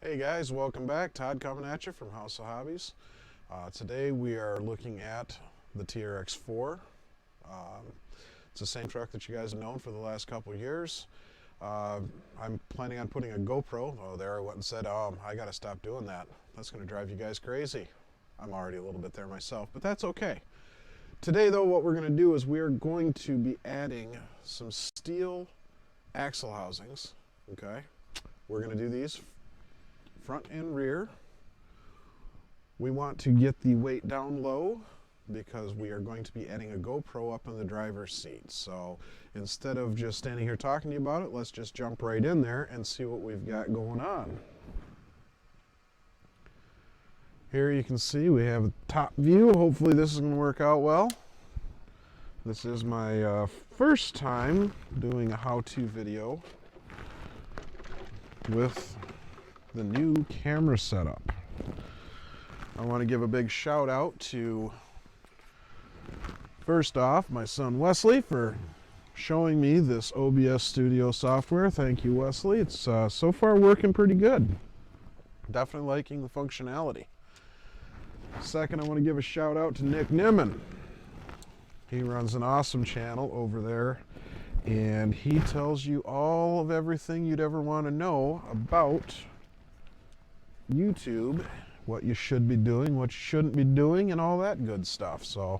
Hey guys, welcome back. Todd coming at you from House of Hobbies. Today we are looking at the TRX4. It's the same truck that you guys have known for the last couple years. I'm planning on putting a GoPro. Oh, there I went and said, I gotta stop doing that. That's gonna drive you guys crazy. I'm already a little bit there myself, but that's okay. Today though, what we're gonna do is we're going to be adding some steel axle housings, okay? We're gonna do these front and rear. We want to get the weight down low because we are going to be adding a GoPro up in the driver's seat. So instead of just standing here talking to you about it, let's just jump right in there and see what we've got going on. Here you can see we have a top view. Hopefully this is going to work out well. This is my first time doing a how-to video with the new camera setup. I want to give a big shout out to, first off, my son Wesley for showing me this OBS Studio software. Thank you, Wesley. It's so far working pretty good. Definitely liking the functionality. Second, I want to give a shout out to Nick Nimmin. He runs an awesome channel over there, and he tells you all of everything you'd ever want to know about YouTube, what you should be doing, what you shouldn't be doing, and all that good stuff. So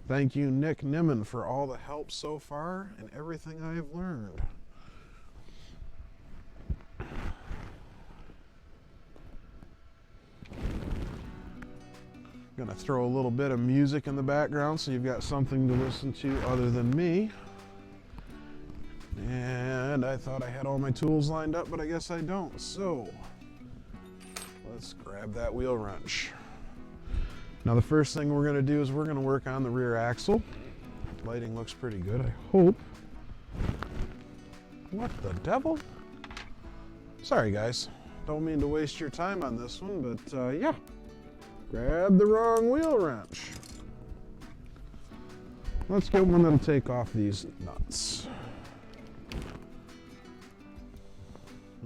thank you, Nick Nimmin, for all the help so far and everything I've learned. I'm gonna throw a little bit of music in the background so you've got something to listen to other than me. And I thought I had all my tools lined up, but I guess I don't. So let's grab that wheel wrench. Now the first thing we're going to do is we're going to work on the rear axle. Lighting looks pretty good, I hope. What the devil? Sorry guys, don't mean to waste your time on this one, but yeah. Grab the wrong wheel wrench. Let's get one that'll take off these nuts.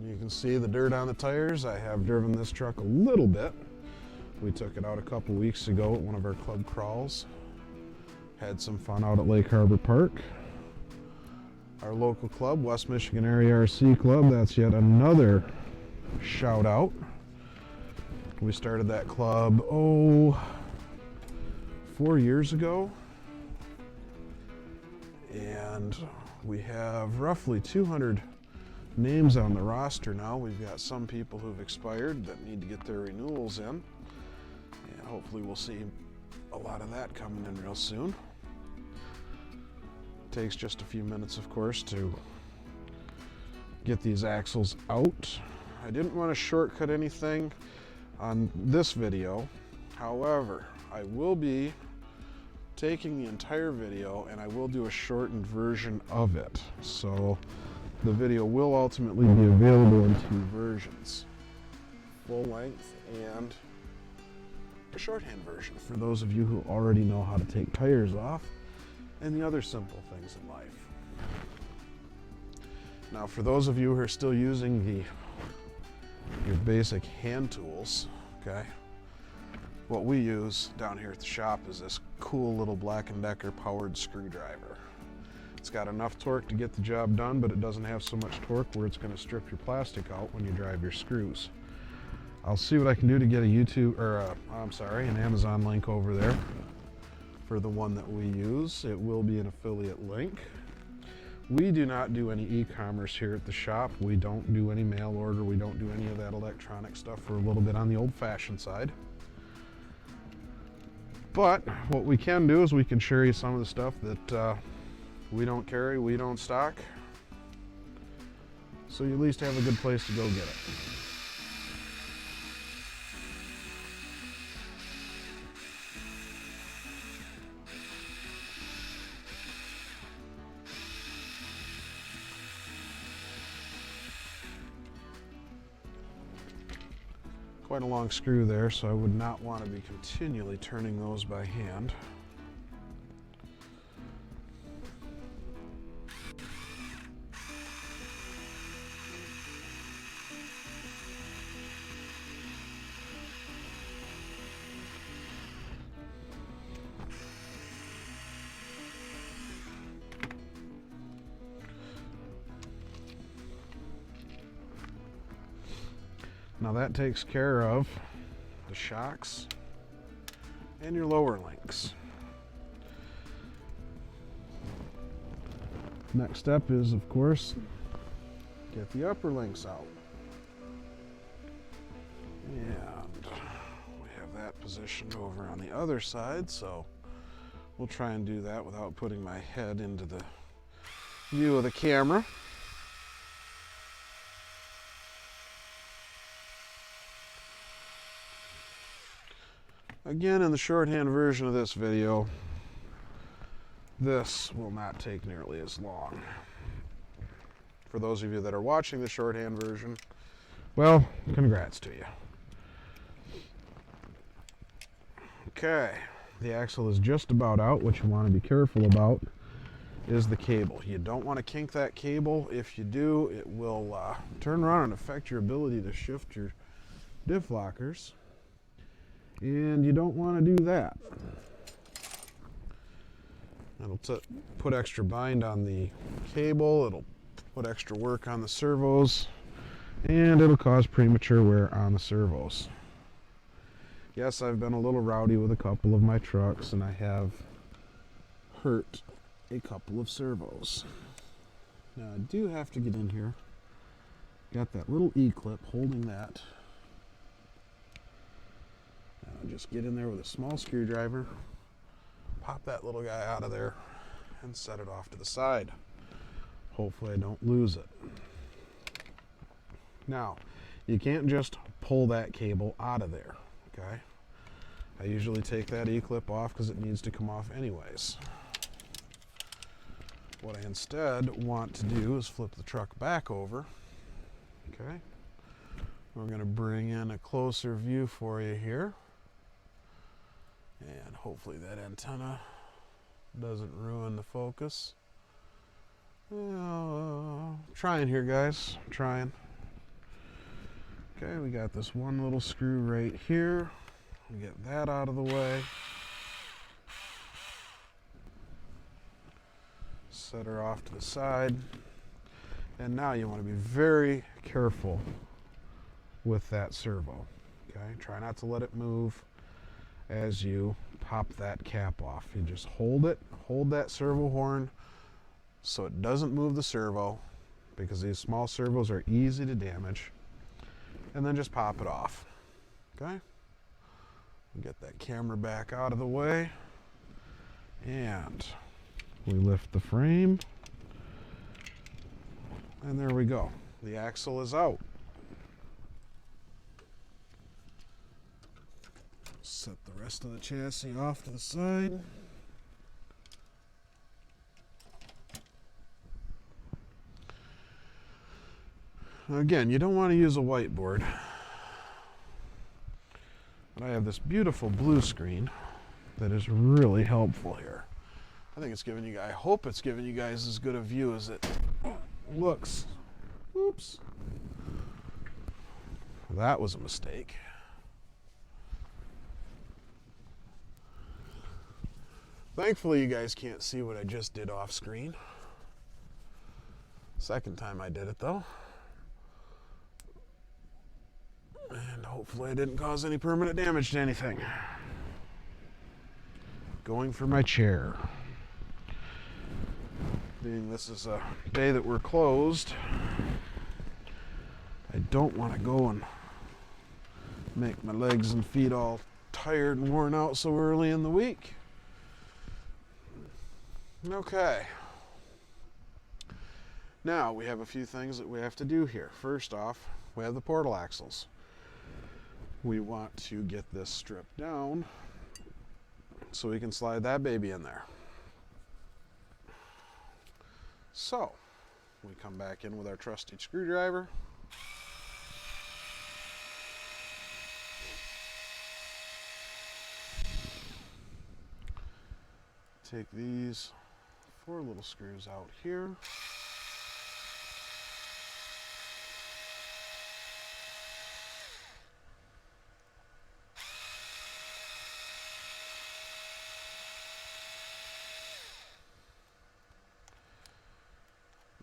You can see the dirt on the tires. I have driven this truck a little bit. We took it out a couple weeks ago at one of our club crawls. Had some fun out at Lake Harbor Park. Our local club, West Michigan Area RC Club, that's yet another shout out. We started that club, 4 years ago. And we have roughly 200 names on the roster now. We've got some people who've expired that need to get their renewals in, and hopefully we'll see a lot of that coming in real soon. Takes just a few minutes, of course, to get these axles out. I didn't want to shortcut anything on this video. However, I will be taking the entire video and I will do a shortened version of it. So the video will ultimately be available in two versions, full length and a shorthand version for those of you who already know how to take tires off and the other simple things in life. Now for those of you who are still using your basic hand tools, okay, what we use down here at the shop is this cool little Black & Decker powered screwdriver. It's got enough torque to get the job done, but it doesn't have so much torque where it's going to strip your plastic out when you drive your screws. I'll see what I can do to get a an Amazon link over there for the one that we use. It will be an affiliate link. We do not do any e-commerce here at the shop. We don't do any mail order. We don't do any of that electronic stuff. We're a little bit on the old-fashioned side. But what we can do is we can share you some of the stuff that we don't carry, we don't stock, so you at least have a good place to go get it. Quite a long screw there, so I would not want to be continually turning those by hand. Now that takes care of the shocks and your lower links. Next step is, of course, get the upper links out. And we have that positioned over on the other side, so we'll try and do that without putting my head into the view of the camera. Again, in the shorthand version of this video, this will not take nearly as long. For those of you that are watching the shorthand version, well, congrats to you. Okay, the axle is just about out. What you want to be careful about is the cable. You don't want to kink that cable. If you do, it will turn around and affect your ability to shift your diff lockers. And you don't want to do that. It'll put extra bind on the cable, it'll put extra work on the servos, and it'll cause premature wear on the servos. Yes, I've been a little rowdy with a couple of my trucks, and I have hurt a couple of servos. Now I do have to get in here. Got that little E-clip holding that. Now just get in there with a small screwdriver, pop that little guy out of there, and set it off to the side. Hopefully I don't lose it. Now, you can't just pull that cable out of there, okay? I usually take that E-clip off because it needs to come off anyways. What I instead want to do is flip the truck back over, okay? We're going to bring in a closer view for you here. And hopefully that antenna doesn't ruin the focus. Trying here, guys. Trying. Okay, we got this one little screw right here. We get that out of the way. Set her off to the side. And now you want to be very careful with that servo. Okay, try not to let it move as you pop that cap off. You just hold it, hold that servo horn so it doesn't move the servo, because these small servos are easy to damage, and then just pop it off. Okay? Get that camera back out of the way, and we lift the frame, and there we go. The axle is out. Set the rest of the chassis off to the side. Again, you don't want to use a whiteboard, but I have this beautiful blue screen that is really helpful here. I think it's giving you guys, I hope it's giving you guys as good a view as it looks. Oops. That was a mistake. Thankfully, you guys can't see what I just did off screen. Second time I did it, though. And hopefully I didn't cause any permanent damage to anything. Going for my chair. Being this is a day that we're closed, I don't want to go and make my legs and feet all tired and worn out so early in the week. Okay. Now we have a few things that we have to do here. First off, we have the portal axles. We want to get this stripped down so we can slide that baby in there. So, we come back in with our trusty screwdriver. Take these 4 little screws out here.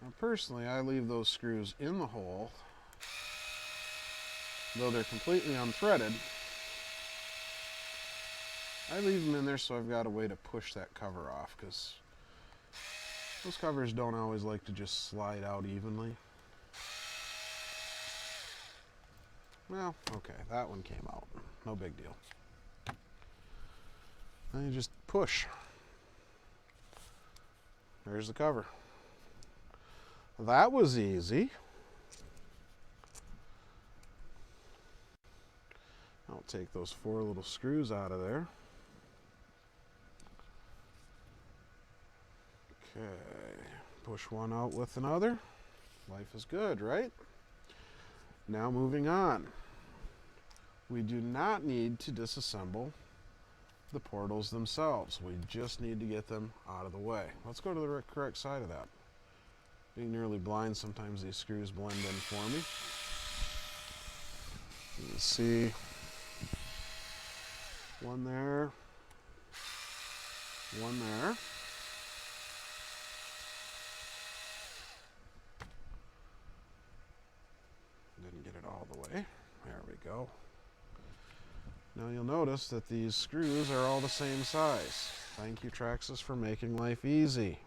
Now personally, I leave those screws in the hole though they're completely unthreaded, I leave them in there so I've got a way to push that cover off, because those covers don't always like to just slide out evenly. Well, okay, that one came out. No big deal. Then you just push. There's the cover. That was easy. I'll take those 4 little screws out of there. Okay, push one out with another. Life is good, right? Now moving on. We do not need to disassemble the portals themselves. We just need to get them out of the way. Let's go to the correct side of that. Being nearly blind, sometimes these screws blend in for me. You can see one there, one there. Didn't get it all the way. There we go. Now you'll notice that these screws are all the same size. Thank you, Traxxas, for making life easy.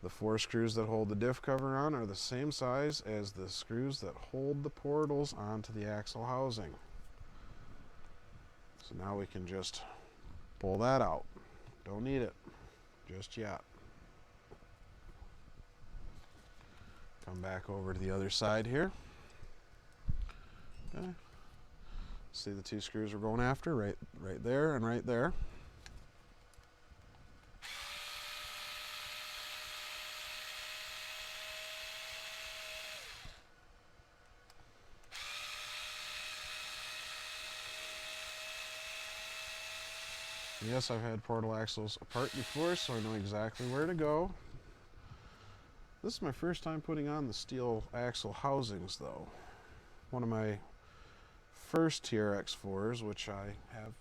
The 4 screws that hold the diff cover on are the same size as the screws that hold the portals onto the axle housing. So now we can just pull that out. Don't need it just yet. Come back over to the other side here. Okay. See the 2 screws we're going after, right there and right there. Yes, I've had portal axles apart before, so I know exactly where to go. This is my first time putting on the steel axle housings, though. One of my first TRX4s, which I have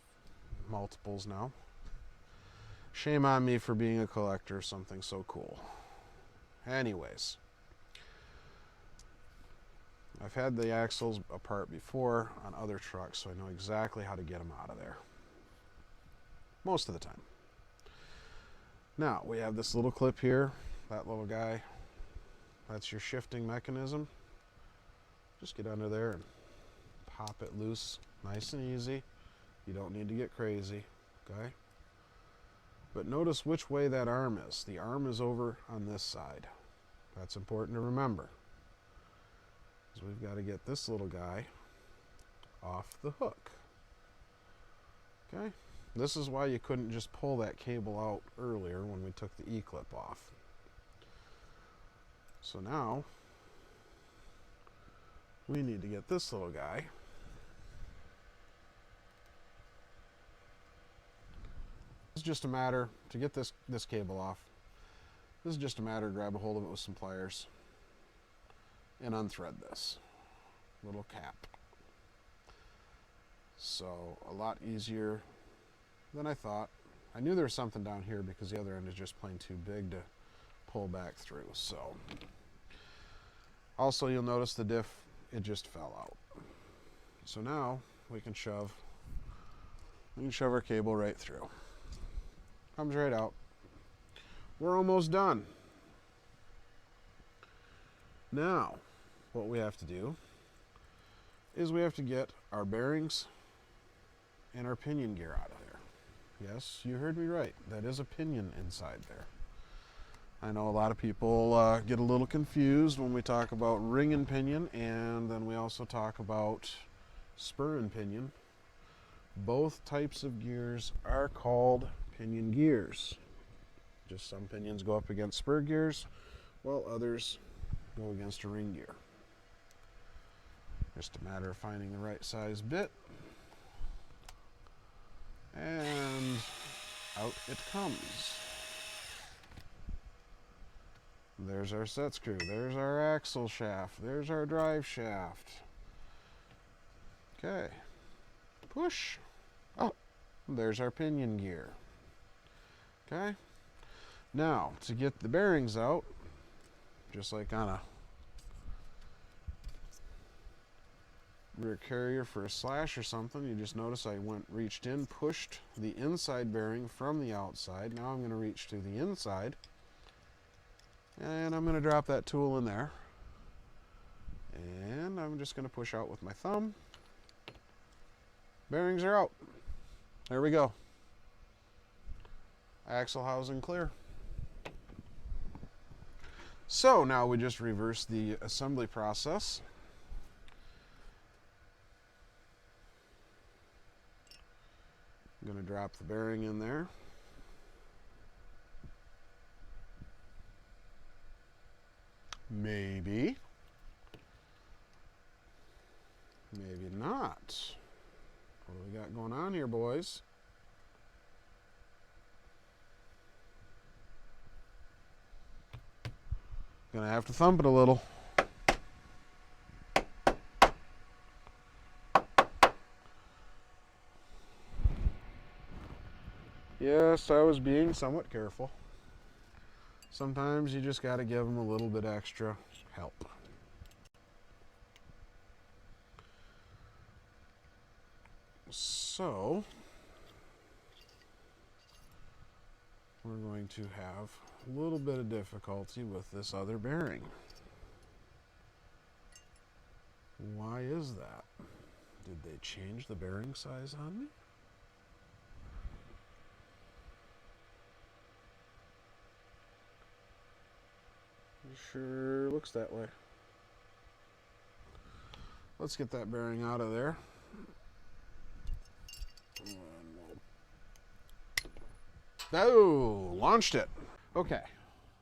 multiples now. Shame on me for being a collector of something so cool. Anyways, I've had the axles apart before on other trucks, so I know exactly how to get them out of there. Most of the time. Now, we have this little clip here, that little guy. That's your shifting mechanism. Just get under there and pop it loose, nice and easy. You don't need to get crazy, okay? But notice which way that arm is. The arm is over on this side. That's important to remember. So we've got to get this little guy off the hook. Okay? This is why you couldn't just pull that cable out earlier when we took the E-clip off. So now we need to get this little guy it's just a matter to get this cable off. This is just a matter to grab a hold of it with some pliers and unthread this little cap. So a lot easier than I thought. I knew there was something down here because the other end is just plain too big to pull back through. So also you'll notice the diff, it just fell out. So now we can shove our cable right through. Comes right out. We're almost done. Now what we have to do is we have to get our bearings and our pinion gear out of there. Yes, you heard me right. That is a pinion inside there. I know a lot of people get a little confused when we talk about ring and pinion, and then we also talk about spur and pinion. Both types of gears are called pinion gears. Just some pinions go up against spur gears, while others go against a ring gear. Just a matter of finding the right size bit. And out it comes. There's our set screw. There's our axle shaft. There's our drive shaft. Okay. Push. Oh, there's our pinion gear. Okay. Now, to get the bearings out, just like on rear carrier for a slash or something. You just notice I reached in, pushed the inside bearing from the outside. Now I'm going to reach to the inside, and I'm going to drop that tool in there. And I'm just going to push out with my thumb. Bearings are out. There we go. Axle housing clear. So now we just reverse the assembly process. I'm going to drop the bearing in there. Maybe. Maybe not. What do we got going on here, boys? Gonna have to thump it a little. Yes, I was being somewhat careful. Sometimes you just gotta give them a little bit extra help. So, we're going to have a little bit of difficulty with this other bearing. Why is that? Did they change the bearing size on me? Sure looks that way. Let's get that bearing out of there. Oh, launched it. Okay,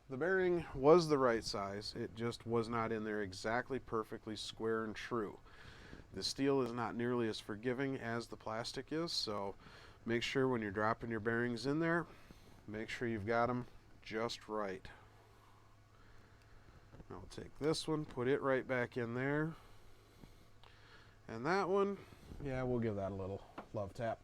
the bearing was the right size. It just was not in there exactly perfectly square and true. The steel is not nearly as forgiving as the plastic is, so make sure when you're dropping your bearings in there, make sure you've got them just right. I'll take this one, put it right back in there. And that one, yeah, we'll give that a little love tap.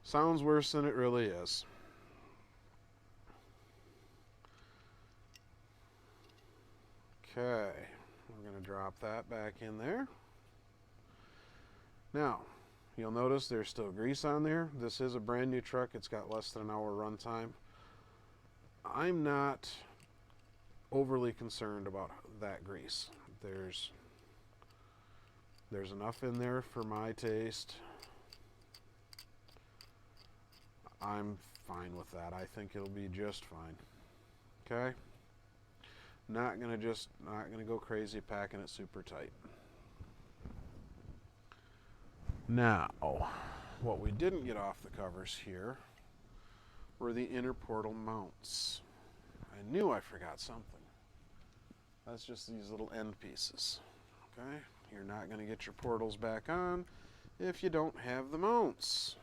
Sounds worse than it really is. Okay, we're going to drop that back in there. Now, you'll notice there's still grease on there. This is a brand new truck. It's got less than an hour run time. I'm not overly concerned about that grease. There's enough in there for my taste. I'm fine with that. I think it'll be just fine. Okay? Not gonna go crazy packing it super tight. Now, what we didn't get off the covers here were the inner portal mounts. I knew I forgot something. That's just these little end pieces. Okay? You're not gonna get your portals back on if you don't have the mounts.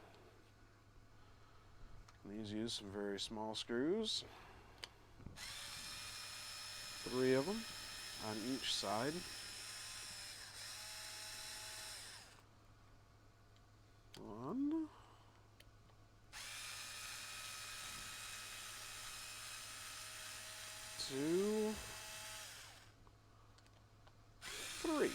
These use some very small screws. 3 of them on each side. One. 2. 3.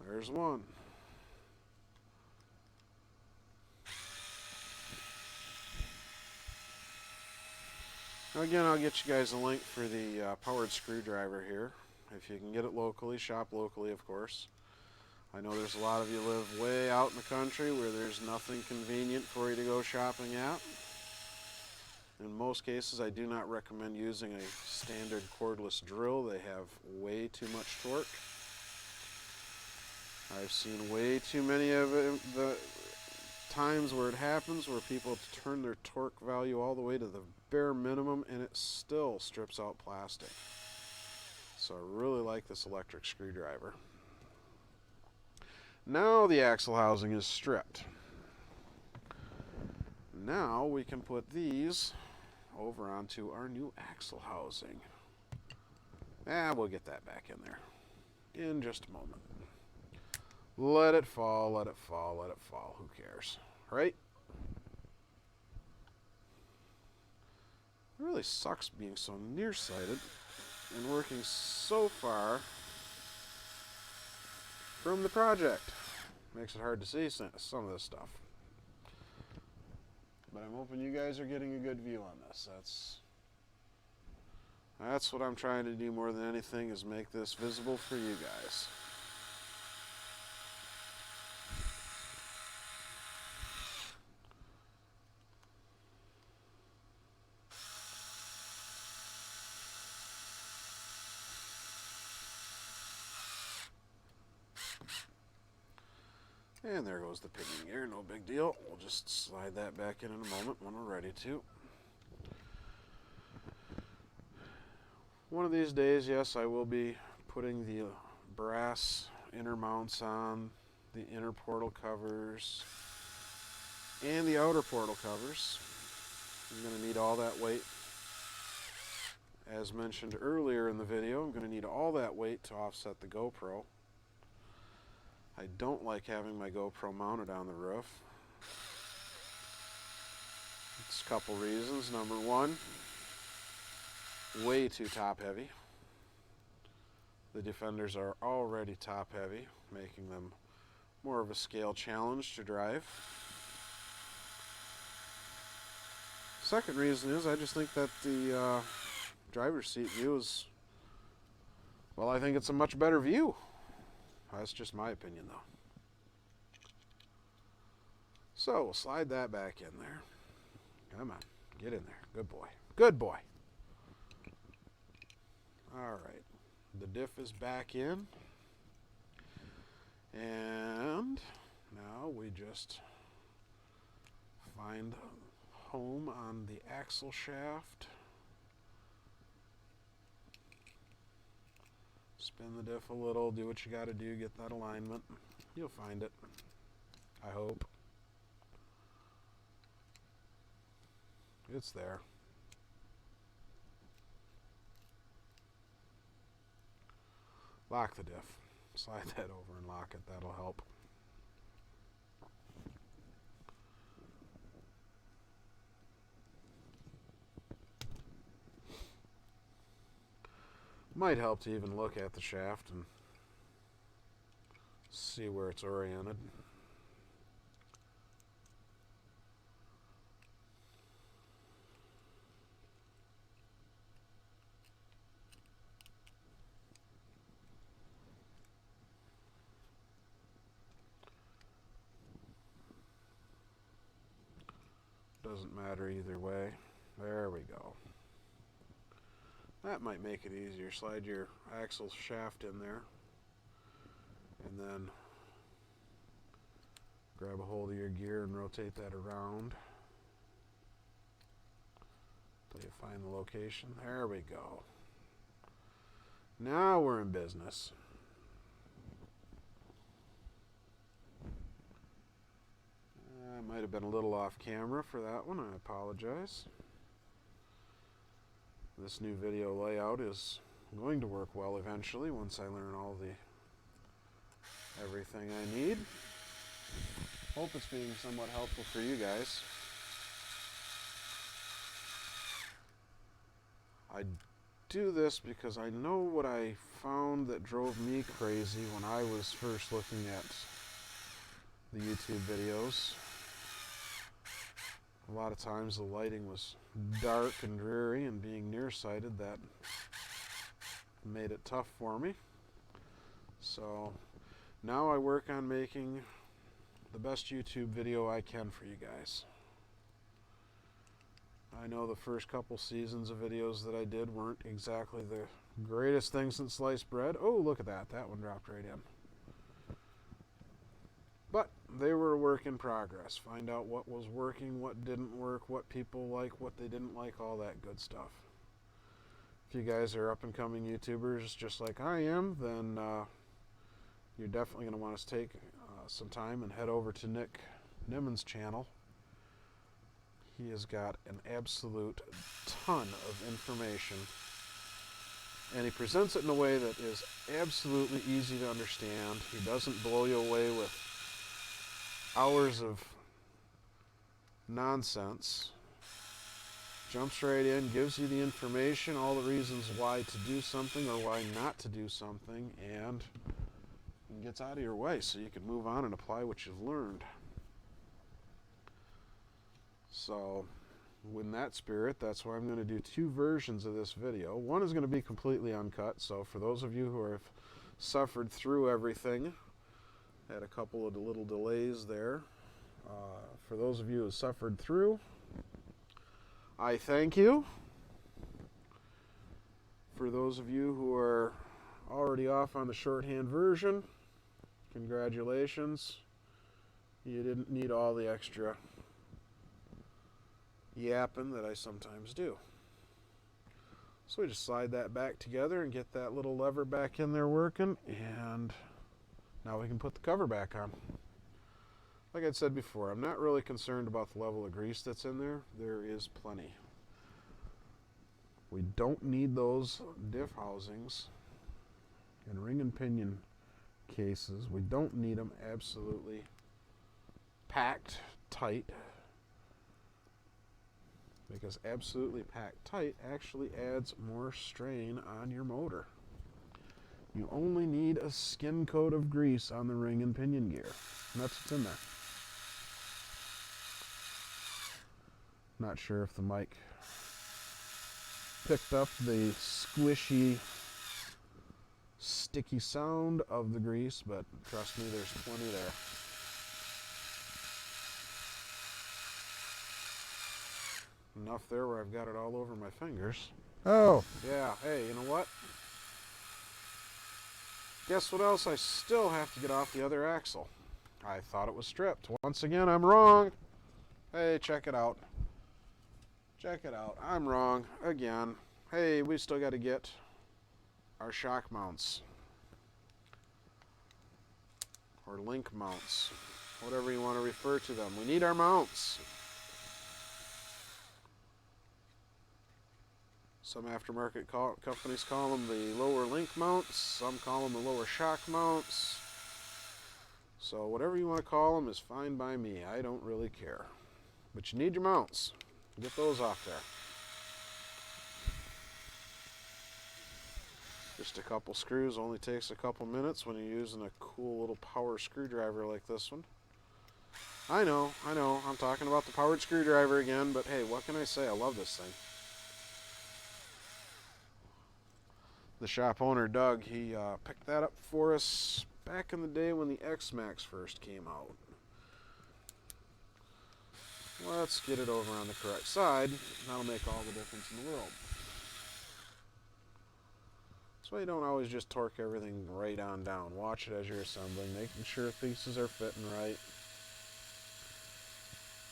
There's one. Now again, I'll get you guys a link for the powered screwdriver here. If you can get it locally, shop locally, of course. I know there's a lot of you live way out in the country where there's nothing convenient for you to go shopping at. In most cases, I do not recommend using a standard cordless drill. They have way too much torque. I've seen way too many of the times where it happens where people turn their torque value all the way to the bare minimum and it still strips out plastic. So I really like this electric screwdriver. Now the axle housing is stripped. Now we can put these over over onto our new axle housing. We'll get that back in there in just a moment. Let it fall, let it fall, let it fall. Who cares, right? It really sucks being so nearsighted and working so far from the project. Makes it hard to see some of this stuff. But I'm hoping you guys are getting a good view on this. That's what I'm trying to do more than anything, is make this visible for you guys. And there goes the picking gear, no big deal. We'll just slide that back in a moment when we're ready to. One of these days, yes, I will be putting the brass inner mounts on, the inner portal covers, and the outer portal covers. I'm going to need all that weight. As mentioned earlier in the video, I'm going to need all that weight to offset the GoPro. I don't like having my GoPro mounted on the roof. It's a couple reasons. Number one, way too top heavy. The Defenders are already top heavy, making them more of a scale challenge to drive. Second reason is I just think that the driver's seat view is, well, I think it's a much better view. That's just my opinion, though. So we'll slide that back in there. Come on, get in there. Good boy. Good boy. All right. The diff is back in. And now we just find home on the axle shaft. Spin the diff a little, do what you got to do, get that alignment. You'll find it, I hope. It's there. Lock the diff. Slide that over and lock it, that'll help. Might help to even look at the shaft and see where it's oriented. Doesn't matter either way. There we go. That might make it easier. Slide your axle shaft in there and then grab a hold of your gear and rotate that around until you find the location. There we go. Now we're in business. I might have been a little off camera for that one. I apologize. This new video layout is going to work well eventually once I learn all the everything I need. Hope it's being somewhat helpful for you guys. I do this because I know what I found that drove me crazy when I was first looking at the YouTube videos. A lot of times the lighting was dark and dreary, and being nearsighted, that made it tough for me. So now I work on making the best YouTube video I can for you guys. I know the first couple seasons of videos that I did weren't exactly the greatest thing since sliced bread. Oh, look at that. That one dropped right in. But they were a work in progress. Find out what was working, what didn't work, what people like, what they didn't like, all that good stuff. If you guys are up and coming YouTubers just like I am, then you're definitely going to want to take some time and head over to Nick Niman's channel. He has got an absolute ton of information, and he presents it in a way that is absolutely easy to understand. He doesn't blow you away with hours of nonsense. Jumps right in, gives you the information, all the reasons why to do something or why not to do something, and gets out of your way so you can move on and apply what you've learned. So, in that spirit, that's why I'm going to do two versions of this video. One is going to be completely uncut, so for those of you who have suffered through everything, had a couple of little delays there. For those of you who have suffered through, I thank you. For those of you who are already off on the shorthand version, congratulations. You didn't need all the extra yapping that I sometimes do. So we just slide that back together and get that little lever back in there working, and now we can put the cover back on. Like I said before, I'm not really concerned about the level of grease that's in there. There is plenty. We don't need those diff housings and ring and pinion cases. We don't need them absolutely packed tight, because absolutely packed tight actually adds more strain on your motor. You only need a skin coat of grease on the ring and pinion gear, and that's what's in there. Not sure if the mic picked up the squishy, sticky sound of the grease, but trust me, there's plenty there. Enough there where I've got it all over my fingers. Oh, yeah, hey, you know what? Guess what else I still have to get off the other axle? I thought it was stripped. Once again, I'm wrong. Hey, check it out. Check it out. I'm wrong again. Hey, we still got to get our shock mounts. Or link mounts. Whatever you want to refer to them. We need our mounts. Some aftermarket companies call them the lower link mounts. Some call them the lower shock mounts. So whatever you want to call them is fine by me. I don't really care. But you need your mounts. Get those off there. Just a couple screws, only takes a couple minutes when you're using a cool little power screwdriver like this one. I know, I'm talking about the powered screwdriver again, but hey, what can I say? I love this thing. The shop owner, Doug, he picked that up for us back in the day when the X-Max first came out. Let's get it over on the correct side. That'll make all the difference in the world. So you don't always just torque everything right on down. Watch it as you're assembling, making sure pieces are fitting right.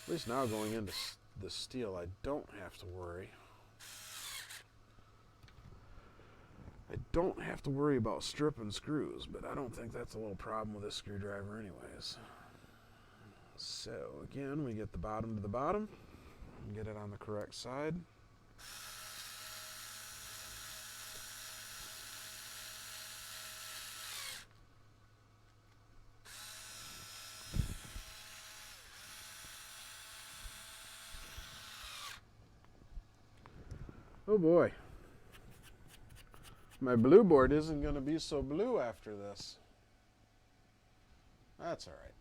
At least now going into the steel, I don't have to worry. I don't have to worry about stripping screws, but I don't think that's a little problem with this screwdriver anyways. So again, we get the bottom to the bottom and get it on the correct side. Oh boy. My blue board isn't going to be so blue after this. That's all right.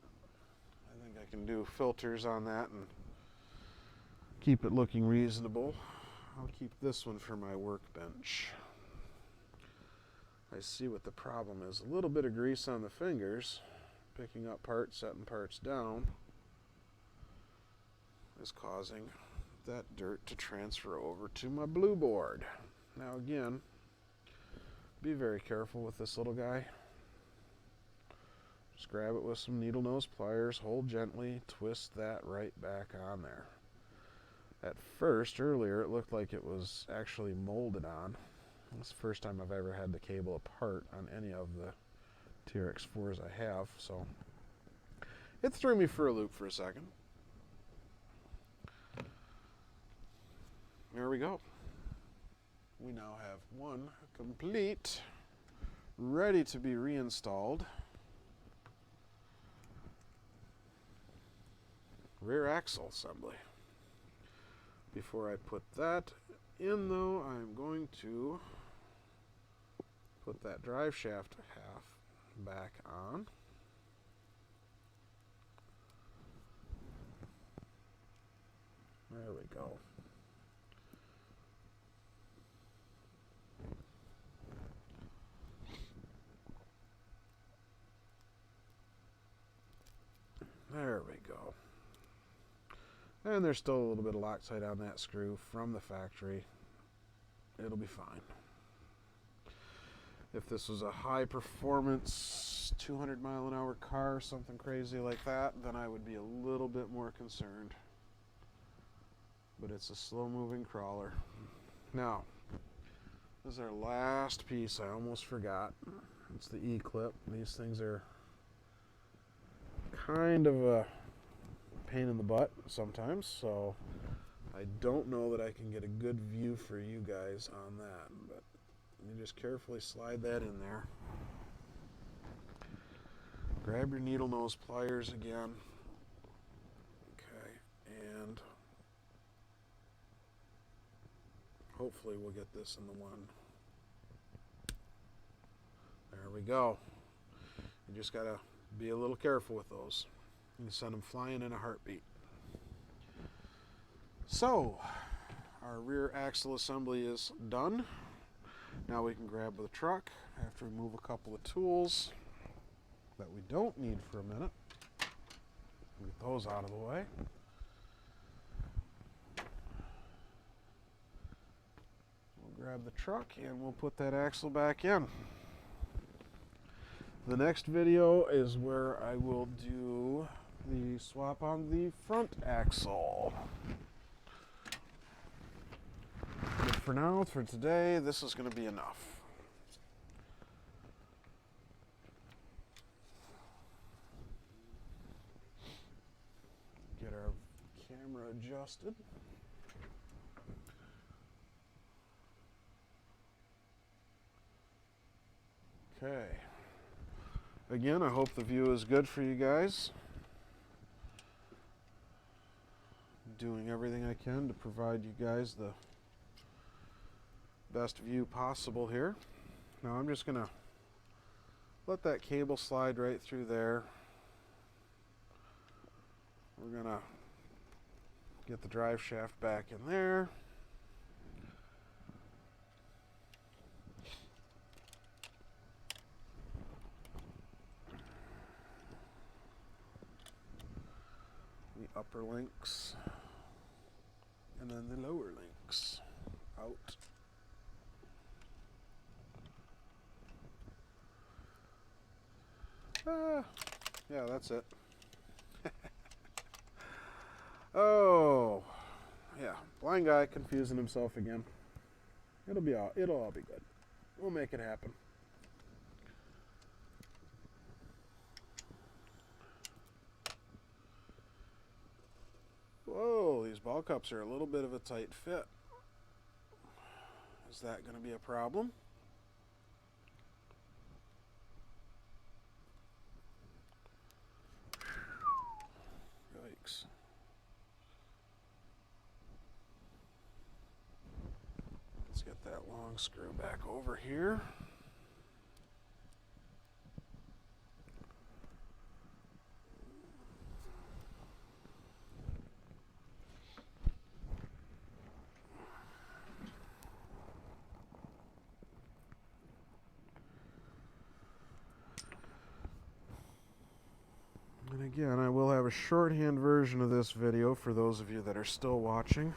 I think I can do filters on that and keep it looking reasonable. I'll keep this one for my workbench. I see what the problem is. A little bit of grease on the fingers, picking up parts, setting parts down, is causing that dirt to transfer over to my blue board. Now again, be very careful with this little guy. Just grab it with some needle nose pliers, hold gently, twist that right back on there. At first, earlier, it looked like it was actually molded on. It's the first time I've ever had the cable apart on any of the TRX4s I have, so it threw me for a loop for a second. there we go. We now have one complete, ready to be reinstalled rear axle assembly. Before I put that in though, I'm going to put that drive shaft half back on. There we go. There we go. And there's still a little bit of Loctite on that screw from the factory. It'll be fine. If this was a high performance 200 mile an hour car or something crazy like that, then I would be a little bit more concerned. But it's a slow moving crawler. Now, this is our last piece. I almost forgot. It's the E-clip. These things are kind of a pain in the butt sometimes, so I don't know that I can get a good view for you guys on that, but you just carefully slide that in there. Grab your needle nose pliers again. Okay, and hopefully we'll get this in the one. There we go. You just gotta be a little careful with those. You can send them flying in a heartbeat. So, our rear axle assembly is done. Now we can grab the truck. I have to remove a couple of tools that we don't need for a minute. Get those out of the way. We'll grab the truck and we'll put that axle back in. The next video is where I will do the swap on the front axle. But for now, for today, this is going to be enough. Get our camera adjusted. Okay. Again, I hope the view is good for you guys. Doing everything I can to provide you guys the best view possible here. Now I'm just gonna let that cable slide right through there. We're gonna get the drive shaft back in there. The upper links and then the lower links out. Yeah, that's it. Oh, yeah, blind guy confusing himself again. It'll all be good. We'll make it happen. Whoa, these ball cups are a little bit of a tight fit. Is that going to be a problem? Yikes. Let's get that long screw back over here. And again, I will have a shorthand version of this video for those of you that are still watching.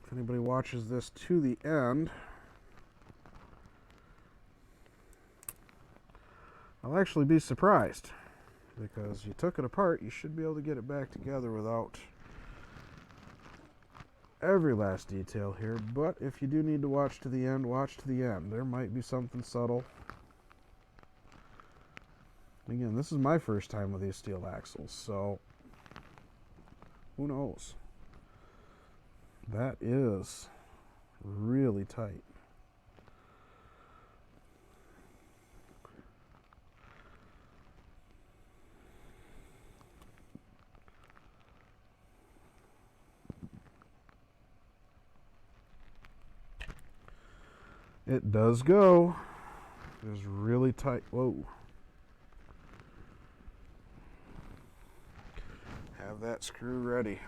If anybody watches this to the end, I'll actually be surprised, because you took it apart, you should be able to get it back together without every last detail here. But if you do need to watch to the end, watch to the end. There might be something subtle. Again, this is my first time with these steel axles, so who knows? That is really tight. It does go. It is really tight. Whoa. Have that screw ready.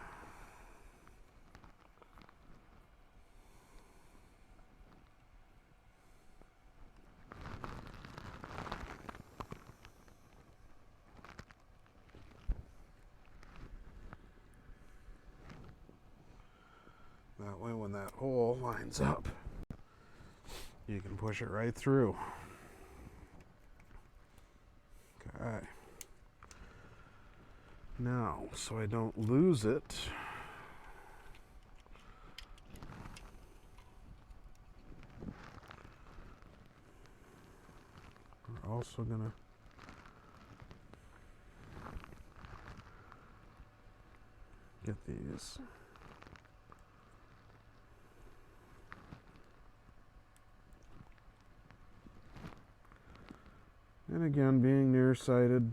That way when that hole lines up, you can push it right through. Okay. Now, so I don't lose it, we're also going to get these. And again, being nearsighted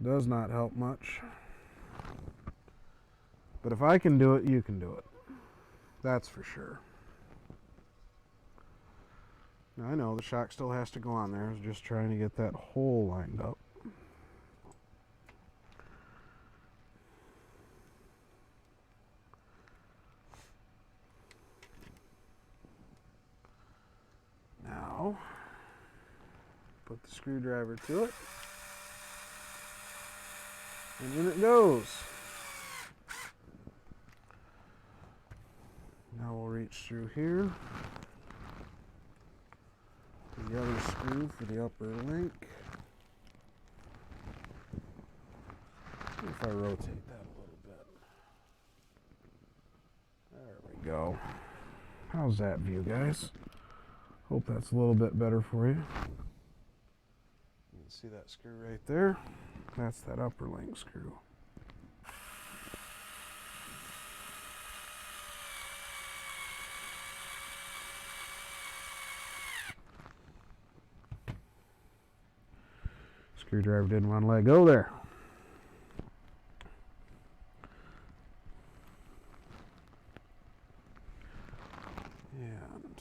does not help much. But if I can do it, you can do it. That's for sure. Now I know the shock still has to go on there. I was just trying to get that hole lined up. Now, put the screwdriver to it. And in it goes. Now we'll reach through here. The other screw for the upper link. If I rotate that a little bit. There we go. How's that view, guys? Hope that's a little bit better for you. You can see that screw right there. That's that upper link screw. Screwdriver didn't want to let go there. And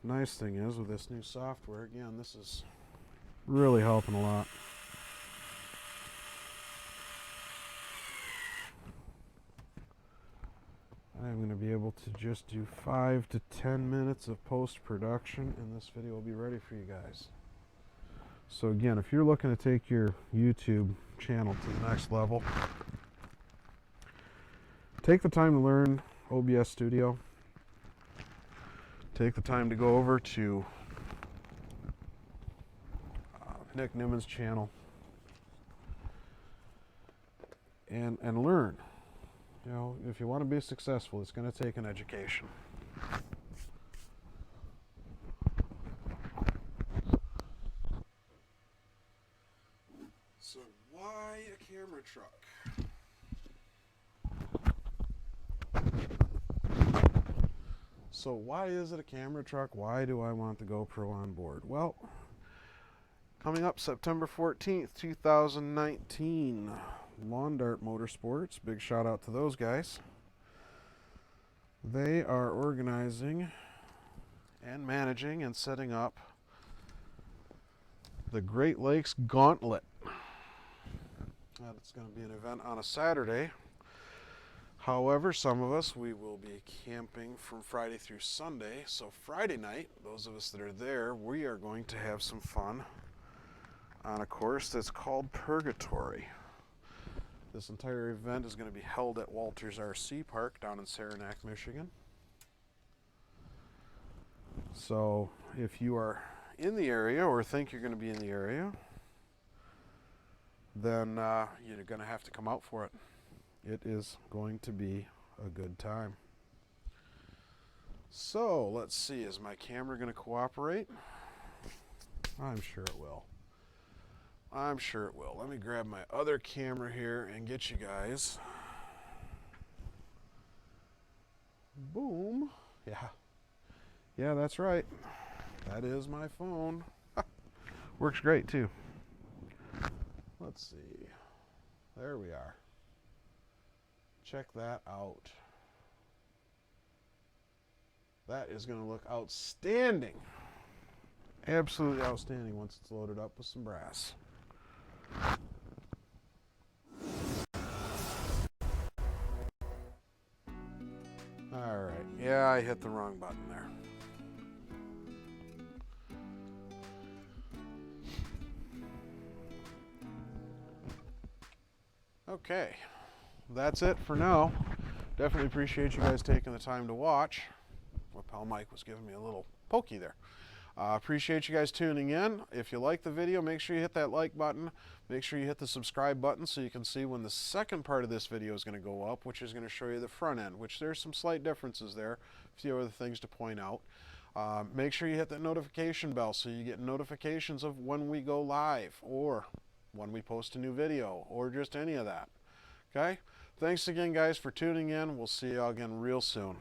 nice thing is with this new software, again, this is really helping a lot. I'm going to be able to just do 5 to 10 minutes of post-production and this video will be ready for you guys. So again, if you're looking to take your YouTube channel to the next level, take the time to learn OBS Studio. Take the time to go over to Nick Newman's channel and learn. You know, if you want to be successful, it's going to take an education. So why a camera truck? So why is it a camera truck? Why do I want the GoPro on board? Well, coming up September 14th, 2019, Lawn Dart Motorsports, big shout out to those guys. They are organizing and managing and setting up the Great Lakes Gauntlet. It's going to be an event on a Saturday. However, some of us, we will be camping from Friday through Sunday. So Friday night, those of us that are there, we are going to have some fun on a course that's called Purgatory. This entire event is going to be held at Walters RC Park down in Saranac, Michigan. So if you are in the area or think you're going to be in the area, then you're going to have to come out for it. It is going to be a good time. So let's see, is my camera going to cooperate? I'm sure it will. I'm sure it will. Let me grab my other camera here and get you guys. Boom. Yeah, that's right. That is my phone. Works great too. Let's see. There we are. Check that out. That is going to look outstanding. Absolutely outstanding once it's loaded up with some brass. Alright, yeah, I hit the wrong button there. Okay, that's it for now. Definitely appreciate you guys taking the time to watch. My pal Mike was giving me a little pokey there. Appreciate you guys tuning in. If you like the video, make sure you hit that like button. Make sure you hit the subscribe button so you can see when the second part of this video is going to go up, which is going to show you the front end, which there's some slight differences there. A few other things to point out. Make sure you hit that notification bell so you get notifications of when we go live or when we post a new video or just any of that. Okay? Thanks again, guys, for tuning in. We'll see you all again real soon.